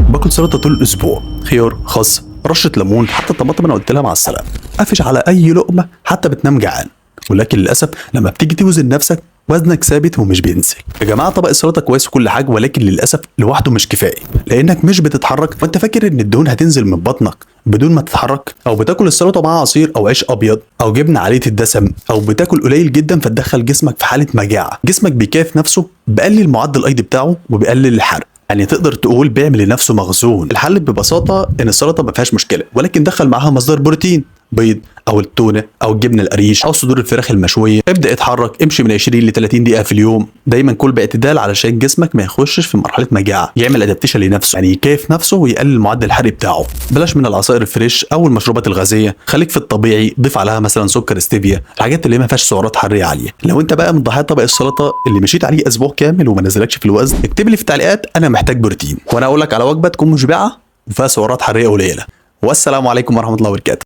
باكل سلطه طول الاسبوع، خيار، خس، رشه ليمون، حتى الطماطم انا قلت لها مع السلامه. قافش على اي لقمه حتى بتنام جعان. ولكن للاسف لما بتيجي توزن نفسك وزنك ثابت ومش بينزل. يا جماعه طبق السلطه كويس وكل حاجه، ولكن للاسف لوحده مش كفايه، لانك مش بتتحرك وانت فاكر ان الدهون هتنزل من بطنك بدون ما تتحرك، او بتاكل السلطه معاها عصير او عيش ابيض او جبنه عاليه الدسم، او بتاكل قليل جدا فتدخل جسمك في حاله مجاعه. جسمك بيكيف نفسه، بقلل معدل الايض بتاعه وبيقلل الحرق، يعني تقدر تقول بيعمل لنفسه مخزون. الحل ببساطه ان السلطه ما فيهاش مشكله، ولكن دخل معاها مصدر بروتين، بيض او التونه او الجبنه القريش او صدور الفراخ المشويه. ابدا اتحرك، امشي من 20 ل 30 دقيقه في اليوم. دايما كل باعتدال علشان جسمك ما يخشش في مرحله مجاعه، يعمل ادابتيشن لنفسه، يعني يكيف نفسه ويقلل معدل الحرق بتاعه. بلاش من العصائر الفريش او المشروبات الغازيه، خليك في الطبيعي، ضيف عليها مثلا سكر ستيفيا، الحاجات اللي ما فيهاش سعرات حراريه عاليه. لو انت بقى من ضحايا طبق السلطه اللي مشيت عليه اسبوع كامل وما نزلكش في الوزن، اكتب لي في التعليقات انا محتاج بروتين، وانا اقول لك على وجبه تكون مشبعه وفيها سعرات حراريه قليله. والسلام عليكم ورحمه الله وبركاته.